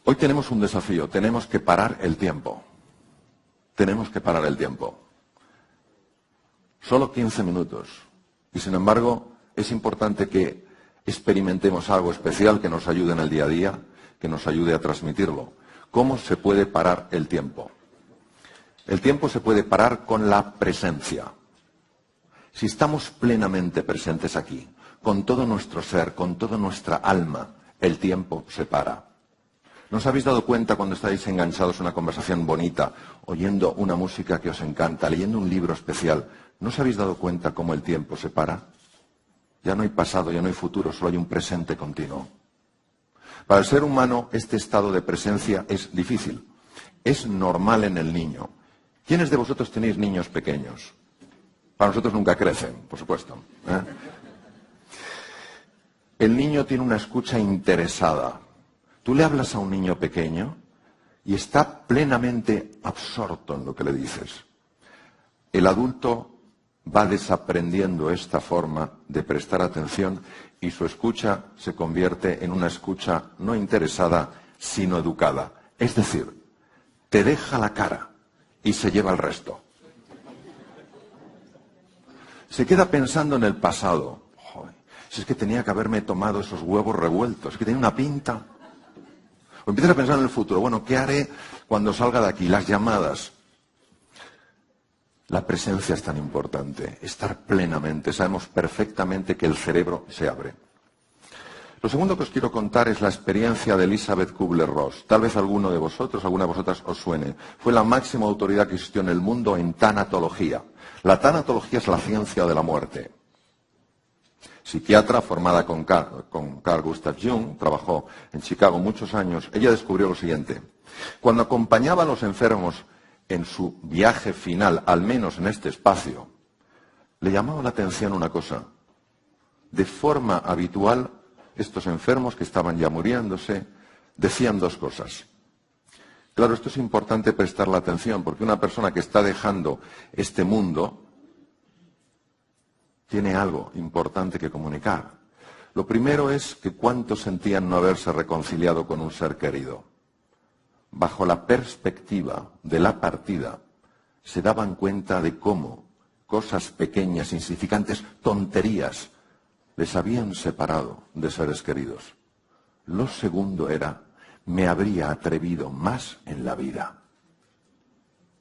Hoy tenemos un desafío, tenemos que parar el tiempo. Tenemos que parar el tiempo. Solo 15 minutos. Y sin embargo, es importante que experimentemos algo especial que nos ayude en el día a día, que nos ayude a transmitirlo. ¿Cómo se puede parar el tiempo? El tiempo se puede parar con la presencia. Si estamos plenamente presentes aquí, con todo nuestro ser, con toda nuestra alma, el tiempo se para. ¿No os habéis dado cuenta cuando estáis enganchados en una conversación bonita, oyendo una música que os encanta, leyendo un libro especial? ¿No os habéis dado cuenta cómo el tiempo se para? Ya no hay pasado, ya no hay futuro, solo hay un presente continuo. Para el ser humano, este estado de presencia es difícil. Es normal en el niño. ¿Quiénes de vosotros tenéis niños pequeños? Para nosotros nunca crecen, por supuesto. El niño tiene una escucha interesada. Tú le hablas a un niño pequeño y está plenamente absorto en lo que le dices. El adulto va desaprendiendo esta forma de prestar atención y su escucha se convierte en una escucha no interesada, sino educada. Es decir, te deja la cara y se lleva el resto. Se queda pensando en el pasado. Joder, si es que tenía que haberme tomado esos huevos revueltos, es que tenía una pinta. O empiezas a pensar en el futuro. Bueno, ¿qué haré cuando salga de aquí? Las llamadas. La presencia es tan importante. Estar plenamente. Sabemos perfectamente que el cerebro se abre. Lo segundo que os quiero contar es la experiencia de Elizabeth Kubler-Ross. Tal vez alguno de vosotros, alguna de vosotras os suene. Fue la máxima autoridad que existió en el mundo en tanatología. La tanatología es la ciencia de la muerte. Psiquiatra formada con Carl Gustav Jung, trabajó en Chicago muchos años. Ella descubrió lo siguiente. Cuando acompañaba a los enfermos en su viaje final, al menos en este espacio, le llamaba la atención una cosa. De forma habitual, estos enfermos que estaban ya muriéndose, decían dos cosas. Claro, esto es importante prestarle atención, porque una persona que está dejando este mundo tiene algo importante que comunicar. Lo primero es que cuántos sentían no haberse reconciliado con un ser querido. Bajo la perspectiva de la partida, se daban cuenta de cómo cosas pequeñas, insignificantes, tonterías, les habían separado de seres queridos. Lo segundo era, me habría atrevido más en la vida.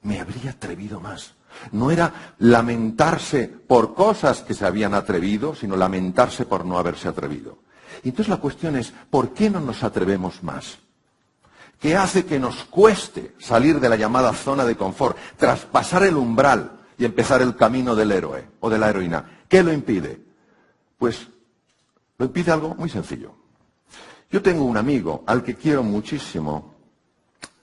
Me habría atrevido más. No era lamentarse por cosas que se habían atrevido, sino lamentarse por no haberse atrevido. Y entonces la cuestión es, ¿por qué no nos atrevemos más? ¿Qué hace que nos cueste salir de la llamada zona de confort, traspasar el umbral y empezar el camino del héroe o de la heroína? ¿Qué lo impide? Pues lo impide algo muy sencillo. Yo tengo un amigo al que quiero muchísimo,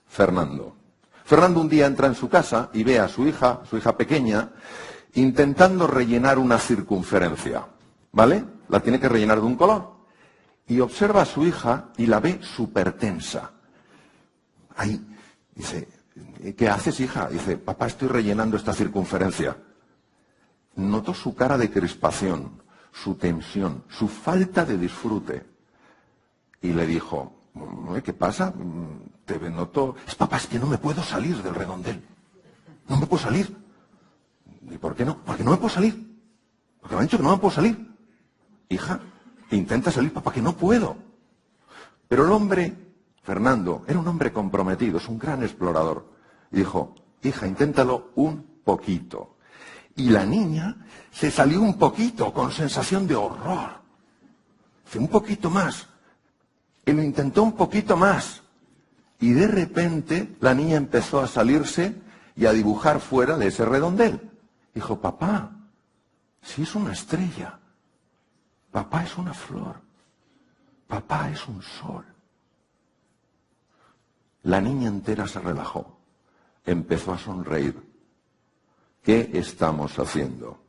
Fernando. Fernando un día entra en su casa y ve a su hija pequeña, intentando rellenar una circunferencia, ¿vale? La tiene que rellenar de un color. Y observa a su hija y la ve súper tensa. Ahí, dice, ¿qué haces, hija? Dice, papá, estoy rellenando esta circunferencia. Notó su cara de crispación, su tensión, su falta de disfrute. Y le dijo, ¿qué pasa? Te noto. Papá, es que no me puedo salir del redondel. No me puedo salir. ¿Y por qué no? Porque no me puedo salir. Porque me han dicho que no me puedo salir. Hija, intenta salir, papá, que no puedo. Pero el hombre, Fernando, era un hombre comprometido, es un gran explorador. Y dijo, hija, inténtalo un poquito. Y la niña se salió un poquito con sensación de horror. Dice, un poquito más. Y lo intentó un poquito más. Y de repente la niña empezó a salirse y a dibujar fuera de ese redondel. Dijo, papá, si es una estrella. Papá es una flor. Papá es un sol. La niña entera se relajó. Empezó a sonreír. ¿Qué estamos haciendo?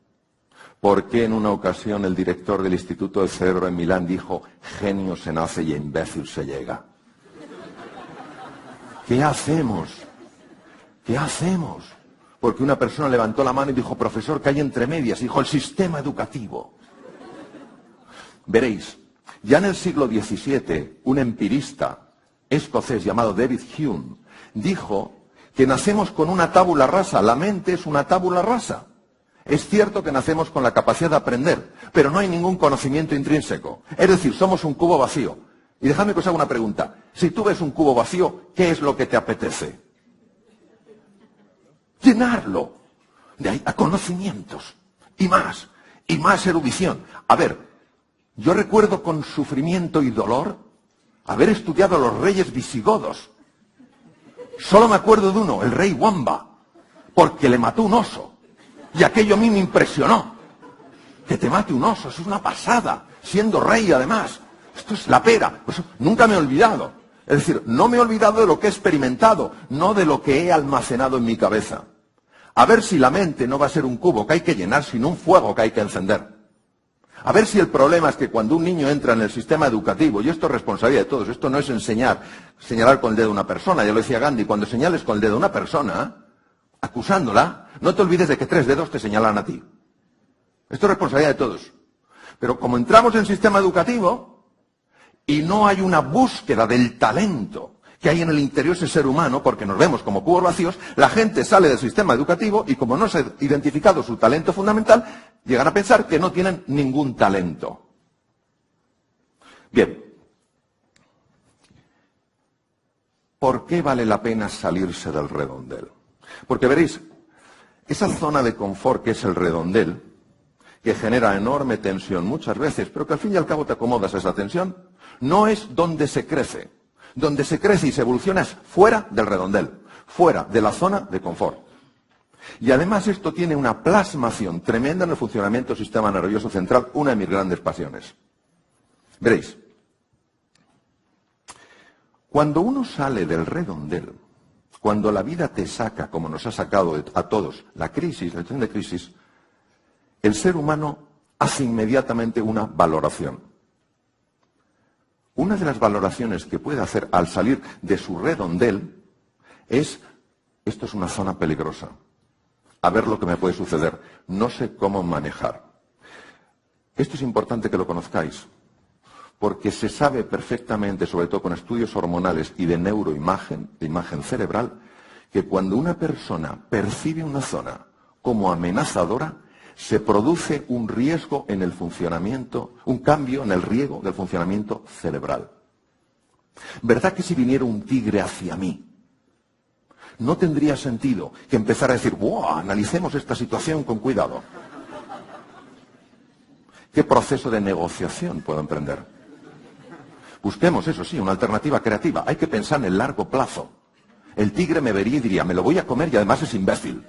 ¿Por qué en una ocasión el director del Instituto del Cerebro en Milán dijo, genio se nace y imbécil se llega? ¿Qué hacemos? ¿Qué hacemos? Porque una persona levantó la mano y dijo, profesor, ¿qué hay entre medias? Y dijo, el sistema educativo. Veréis, ya en el siglo XVII, un empirista escocés llamado David Hume dijo que nacemos con una tabula rasa, la mente es una tabula rasa. Es cierto que nacemos con la capacidad de aprender, pero no hay ningún conocimiento intrínseco. Es decir, somos un cubo vacío. Y dejadme que os haga una pregunta. Si tú ves un cubo vacío, ¿qué es lo que te apetece? Llenarlo. De ahí a conocimientos. Y más erudición. A ver, yo recuerdo con sufrimiento y dolor haber estudiado a los reyes visigodos. Solo me acuerdo de uno, el rey Wamba, porque le mató un oso. Y aquello a mí me impresionó. Que te mate un oso, eso es una pasada. Siendo rey, además. Esto es la pera. Pues nunca me he olvidado. Es decir, no me he olvidado de lo que he experimentado, no de lo que he almacenado en mi cabeza. A ver si la mente no va a ser un cubo que hay que llenar, sino un fuego que hay que encender. A ver si el problema es que cuando un niño entra en el sistema educativo, y esto es responsabilidad de todos, esto no es señalar con el dedo a una persona, ya lo decía Gandhi, cuando señales con el dedo a una persona, acusándola, no te olvides de que 3 dedos te señalan a ti. Esto es responsabilidad de todos. Pero como entramos en el sistema educativo y no hay una búsqueda del talento que hay en el interior de ese ser humano, porque nos vemos como cubos vacíos, la gente sale del sistema educativo y como no se ha identificado su talento fundamental, llegan a pensar que no tienen ningún talento. Bien. ¿Por qué vale la pena salirse del redondel? Porque veréis, esa zona de confort que es el redondel, que genera enorme tensión muchas veces, pero que al fin y al cabo te acomodas a esa tensión, no es donde se crece. Donde se crece y se evoluciona es fuera del redondel, fuera de la zona de confort. Y además esto tiene una plasmación tremenda en el funcionamiento del sistema nervioso central, una de mis grandes pasiones. Veréis, cuando uno sale del redondel, cuando la vida te saca, como nos ha sacado a todos, la crisis, la situación de crisis, el ser humano hace inmediatamente una valoración. Una de las valoraciones que puede hacer al salir de su redondel es, esto es una zona peligrosa, a ver lo que me puede suceder, no sé cómo manejar. Esto es importante que lo conozcáis, porque se sabe perfectamente, sobre todo con estudios hormonales y de neuroimagen, de imagen cerebral, que cuando una persona percibe una zona como amenazadora, se produce un riesgo en el funcionamiento, un cambio en el riesgo del funcionamiento cerebral. ¿Verdad que si viniera un tigre hacia mí, no tendría sentido que empezara a decir, ¡buah! Analicemos esta situación con cuidado? ¿Qué proceso de negociación puedo emprender? Busquemos, eso sí, una alternativa creativa. Hay que pensar en el largo plazo. El tigre me vería y diría, me lo voy a comer y además es imbécil.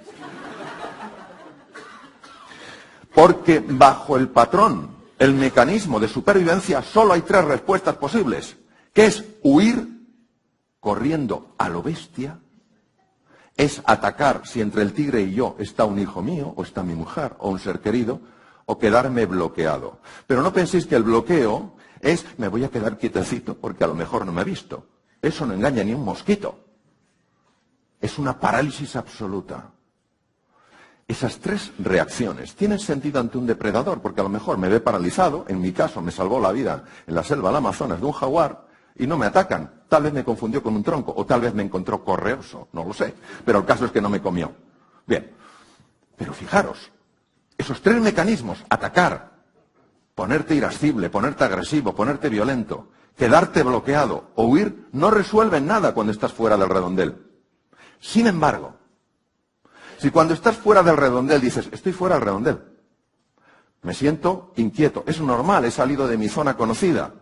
Porque bajo el patrón, el mecanismo de supervivencia, solo hay 3 respuestas posibles, que es huir corriendo a lo bestia, es atacar si entre el tigre y yo está un hijo mío, o está mi mujer, o un ser querido, o quedarme bloqueado. Pero no penséis que el bloqueo es me voy a quedar quietecito porque a lo mejor no me ha visto. Eso no engaña ni un mosquito. Es una parálisis absoluta. Esas 3 reacciones tienen sentido ante un depredador, porque a lo mejor me ve paralizado, en mi caso me salvó la vida en la selva del Amazonas de un jaguar, y no me atacan. Tal vez me confundió con un tronco, o tal vez me encontró correoso, no lo sé, pero el caso es que no me comió. Bien, pero fijaros, esos 3 mecanismos, atacar, ponerte irascible, ponerte agresivo, ponerte violento, quedarte bloqueado o huir, no resuelven nada cuando estás fuera del redondel. Sin embargo, si cuando estás fuera del redondel dices, estoy fuera del redondel, me siento inquieto, es normal, he salido de mi zona conocida,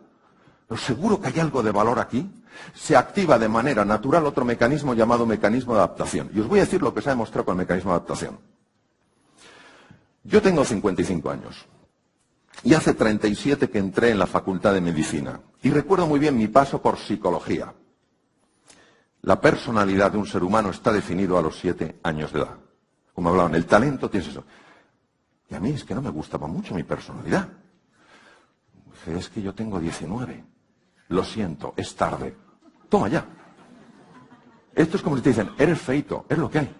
pero seguro que hay algo de valor aquí, se activa de manera natural otro mecanismo llamado mecanismo de adaptación. Y os voy a decir lo que se ha demostrado con el mecanismo de adaptación. Yo tengo 55 años y hace 37 que entré en la Facultad de Medicina y recuerdo muy bien mi paso por psicología. La personalidad de un ser humano está definido a los 7 años de edad. Como hablaban, el talento tienes eso. Y a mí es que no me gustaba mucho mi personalidad. Dije, es que yo tengo 19. Lo siento, es tarde. Toma ya. Esto es como si te dicen, eres feito, es lo que hay.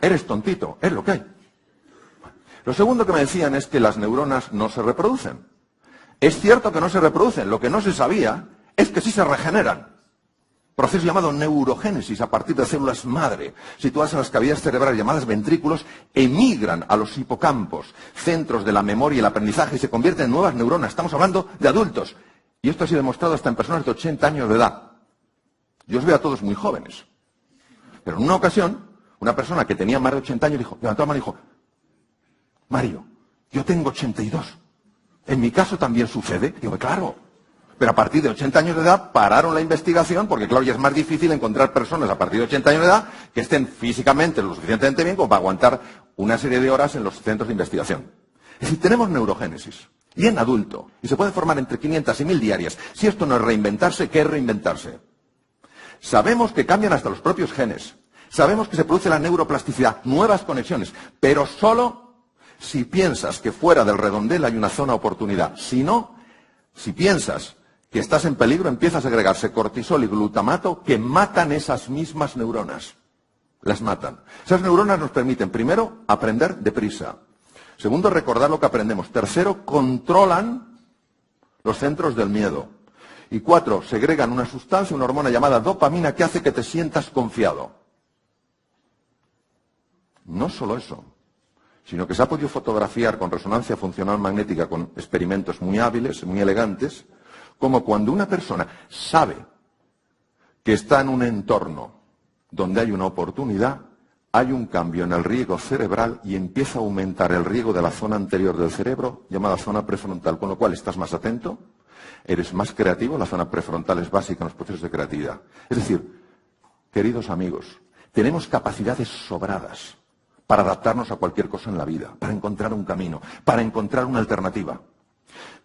Eres tontito, es lo que hay. Lo segundo que me decían es que las neuronas no se reproducen. Es cierto que no se reproducen. Lo que no se sabía es que sí se regeneran. proceso llamado neurogénesis a partir de células madre, situadas en las cavidades cerebrales llamadas ventrículos, emigran a los hipocampos, centros de la memoria y el aprendizaje, y se convierten en nuevas neuronas. Estamos hablando de adultos. Y esto ha sido demostrado hasta en personas de 80 años de edad. Yo os veo a todos muy jóvenes. Pero en una ocasión, una persona que tenía más de 80 años dijo, levantó la mano y dijo, Mario, yo tengo 82. ¿En mi caso también sucede? Digo, claro. Pero a partir de 80 años de edad pararon la investigación, porque claro, ya es más difícil encontrar personas a partir de 80 años de edad que estén físicamente lo suficientemente bien como para aguantar una serie de horas en los centros de investigación. Es decir, tenemos neurogénesis. Y en adulto. Y se puede formar entre 500 y 1000 diarias. Si esto no es reinventarse, ¿qué es reinventarse? Sabemos que cambian hasta los propios genes. Sabemos que se produce la neuroplasticidad, nuevas conexiones. Pero solo si piensas que fuera del redondel hay una zona de oportunidad. Si no, si piensas que estás en peligro, empieza a segregarse cortisol y glutamato que matan esas mismas neuronas. Las matan. Esas neuronas nos permiten, primero, aprender deprisa. Segundo, recordar lo que aprendemos. Tercero, controlan los centros del miedo. Y 4, segregan una sustancia, una hormona llamada dopamina que hace que te sientas confiado. No solo eso, sino que se ha podido fotografiar con resonancia funcional magnética con experimentos muy hábiles, muy elegantes, como cuando una persona sabe que está en un entorno donde hay una oportunidad, hay un cambio en el riego cerebral y empieza a aumentar el riego de la zona anterior del cerebro, llamada zona prefrontal, con lo cual estás más atento, eres más creativo, la zona prefrontal es básica en los procesos de creatividad. Es decir, queridos amigos, tenemos capacidades sobradas para adaptarnos a cualquier cosa en la vida, para encontrar un camino, para encontrar una alternativa.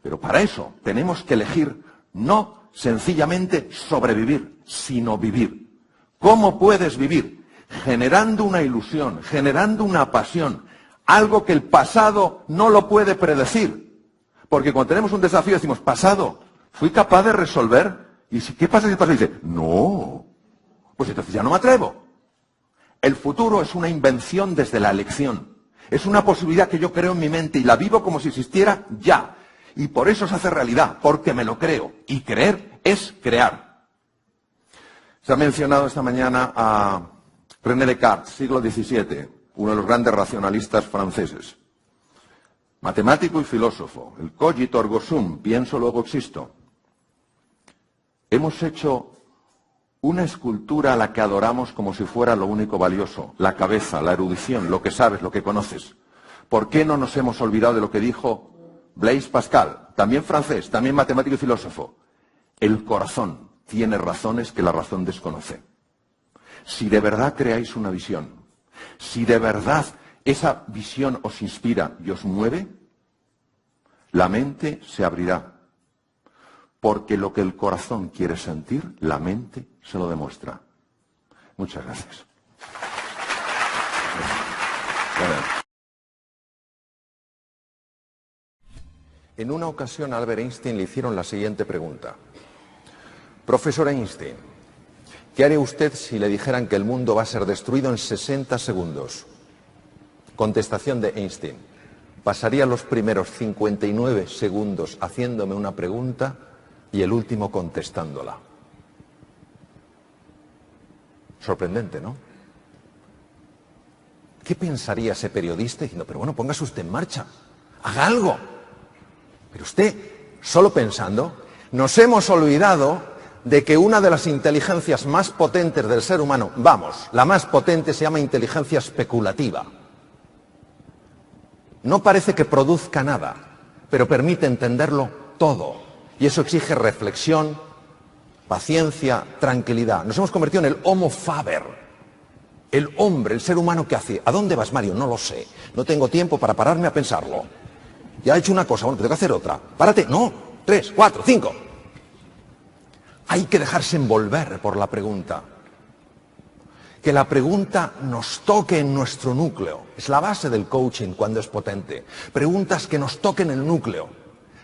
Pero para eso tenemos que elegir no sencillamente sobrevivir, sino vivir. ¿Cómo puedes vivir? Generando una ilusión, generando una pasión, algo que el pasado no lo puede predecir. Porque cuando tenemos un desafío decimos, pasado, ¿fui capaz de resolver? ¿Y qué pasa si el pasado dice, no? Pues entonces ya no me atrevo. El futuro es una invención desde la elección. Es una posibilidad que yo creo en mi mente y la vivo como si existiera ya. Y por eso se hace realidad, porque me lo creo. Y creer es crear. Se ha mencionado esta mañana a René Descartes, siglo XVII, uno de los grandes racionalistas franceses. Matemático y filósofo. El cogito ergo sum, pienso luego existo. Hemos hecho una escultura a la que adoramos como si fuera lo único valioso. La cabeza, la erudición, lo que sabes, lo que conoces. ¿Por qué no nos hemos olvidado de lo que dijo Blaise Pascal, también francés, también matemático y filósofo? El corazón tiene razones que la razón desconoce. Si de verdad creáis una visión, si de verdad esa visión os inspira y os mueve, la mente se abrirá. Porque lo que el corazón quiere sentir, la mente se lo demuestra. Muchas gracias. En una ocasión a Albert Einstein le hicieron la siguiente pregunta. Profesor Einstein, ¿qué haría usted si le dijeran que el mundo va a ser destruido en 60 segundos? Contestación de Einstein. Pasaría los primeros 59 segundos haciéndome una pregunta y el último contestándola. Sorprendente, ¿no? ¿Qué pensaría ese periodista diciendo, pero bueno, póngase usted en marcha, haga algo? Pero usted, solo pensando, nos hemos olvidado de que una de las inteligencias más potentes del ser humano, vamos, la más potente se llama inteligencia especulativa. No parece que produzca nada, pero permite entenderlo todo. Y eso exige reflexión, paciencia, tranquilidad. Nos hemos convertido en el Homo faber, el hombre, el ser humano que hace. ¿A dónde vas, Mario? No lo sé. No tengo tiempo para pararme a pensarlo. Ya he hecho una cosa, bueno, tengo que hacer otra. Párate. No, 3, 4, 5. Hay que dejarse envolver por la pregunta. Que la pregunta nos toque en nuestro núcleo. Es la base del coaching cuando es potente. Preguntas que nos toquen el núcleo,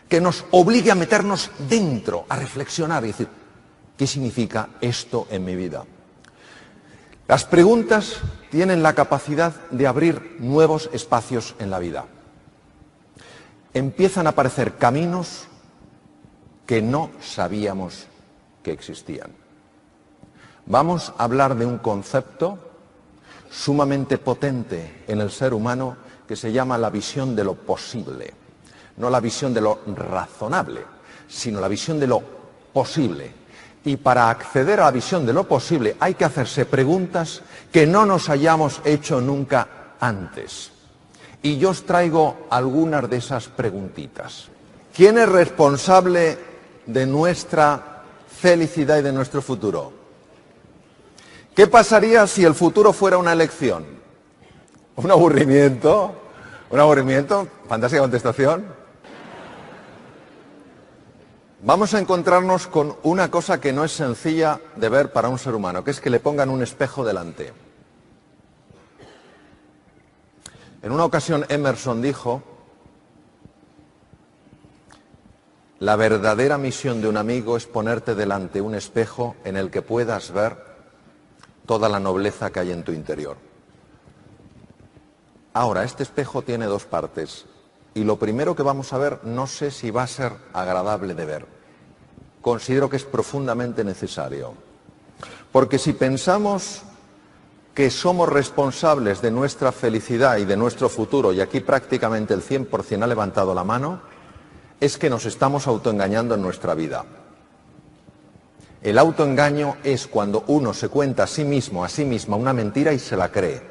que nos obligue a meternos dentro, a reflexionar y decir, ¿qué significa esto en mi vida? Las preguntas tienen la capacidad de abrir nuevos espacios en la vida. Empiezan a aparecer caminos que no sabíamos que existían. Vamos a hablar de un concepto sumamente potente en el ser humano que se llama la visión de lo posible. No la visión de lo razonable, sino la visión de lo posible. Y para acceder a la visión de lo posible hay que hacerse preguntas que no nos hayamos hecho nunca antes. Y yo os traigo algunas de esas preguntitas. ¿Quién es responsable de nuestra felicidad y de nuestro futuro? ¿Qué pasaría si el futuro fuera una elección? ¿Un aburrimiento? ¿Un aburrimiento? Fantástica contestación. Vamos a encontrarnos con una cosa que no es sencilla de ver para un ser humano, que es que le pongan un espejo delante. En una ocasión Emerson dijo: la verdadera misión de un amigo es ponerte delante un espejo en el que puedas ver toda la nobleza que hay en tu interior. Ahora, este espejo tiene dos partes, y lo primero que vamos a ver no sé si va a ser agradable de ver. Considero que es profundamente necesario. Porque si pensamos que somos responsables de nuestra felicidad y de nuestro futuro, y aquí prácticamente el 100% ha levantado la mano, es que nos estamos autoengañando en nuestra vida. El autoengaño es cuando uno se cuenta a sí mismo, a sí misma, una mentira y se la cree.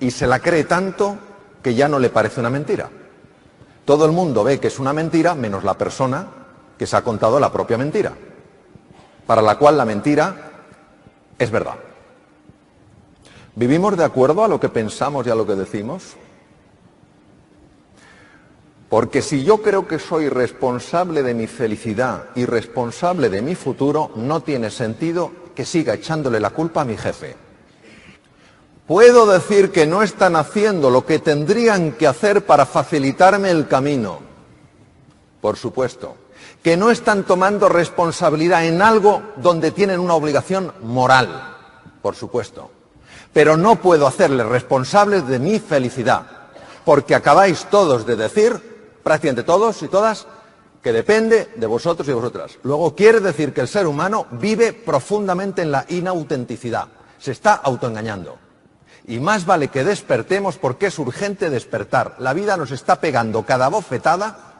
Y se la cree tanto que ya no le parece una mentira. Todo el mundo ve que es una mentira, menos la persona que se ha contado la propia mentira, para la cual la mentira es verdad. ¿Vivimos de acuerdo a lo que pensamos y a lo que decimos? Porque si yo creo que soy responsable de mi felicidad y responsable de mi futuro, no tiene sentido que siga echándole la culpa a mi jefe. Puedo decir que no están haciendo lo que tendrían que hacer para facilitarme el camino. Por supuesto. Que no están tomando responsabilidad en algo donde tienen una obligación moral. Por supuesto. Pero no puedo hacerles responsables de mi felicidad. Porque acabáis todos de decir, prácticamente todos y todas, que depende de vosotros y de vosotras. Luego quiere decir que el ser humano vive profundamente en la inautenticidad. Se está autoengañando. Y más vale que despertemos porque es urgente despertar. La vida nos está pegando cada bofetada,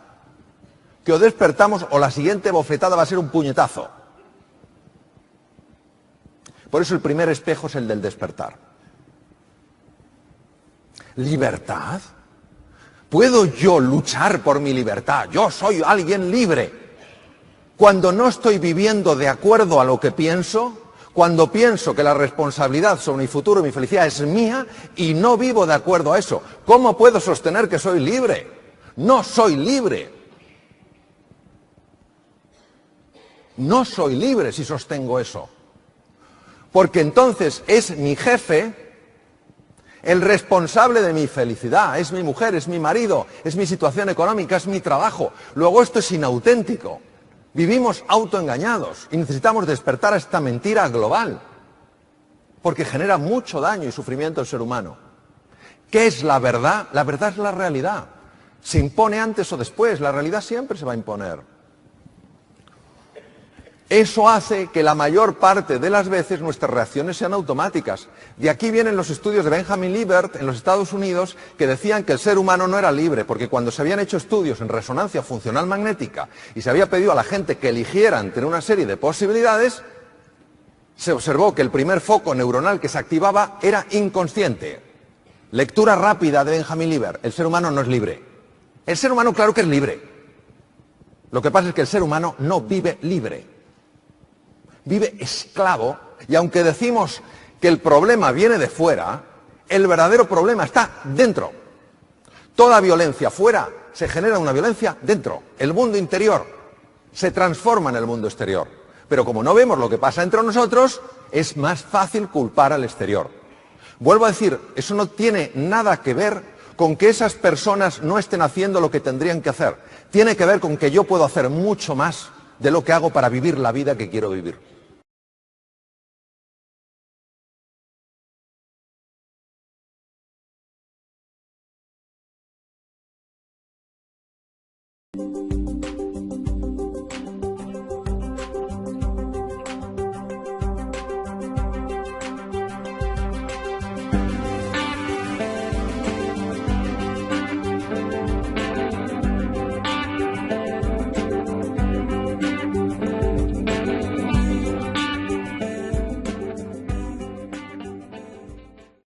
que o despertamos o la siguiente bofetada va a ser un puñetazo. Por eso el primer espejo es el del despertar. ¿Libertad? ¿Puedo yo luchar por mi libertad? Yo soy alguien libre. Cuando no estoy viviendo de acuerdo a lo que pienso, cuando pienso que la responsabilidad sobre mi futuro y mi felicidad es mía y no vivo de acuerdo a eso, ¿cómo puedo sostener que soy libre? No soy libre. No soy libre si sostengo eso. Porque entonces es mi jefe el responsable de mi felicidad, es mi mujer, es mi marido, es mi situación económica, es mi trabajo. Luego esto es inauténtico. Vivimos autoengañados y necesitamos despertar a esta mentira global, porque genera mucho daño y sufrimiento al ser humano. ¿Qué es la verdad? La verdad es la realidad. Se impone antes o después, la realidad siempre se va a imponer. Eso hace que la mayor parte de las veces nuestras reacciones sean automáticas. De aquí vienen los estudios de Benjamin Libet en los Estados Unidos que decían que el ser humano no era libre, porque cuando se habían hecho estudios en resonancia funcional magnética y se había pedido a la gente que eligiera entre una serie de posibilidades, se observó que el primer foco neuronal que se activaba era inconsciente. Lectura rápida de Benjamin Libet: el ser humano no es libre. El ser humano claro que es libre. Lo que pasa es que el ser humano no vive libre. Vive esclavo, y aunque decimos que el problema viene de fuera, el verdadero problema está dentro. Toda violencia fuera se genera una violencia dentro. El mundo interior se transforma en el mundo exterior. Pero como no vemos lo que pasa entre nosotros, es más fácil culpar al exterior. Vuelvo a decir, eso no tiene nada que ver con que esas personas no estén haciendo lo que tendrían que hacer. Tiene que ver con que yo puedo hacer mucho más de lo que hago para vivir la vida que quiero vivir.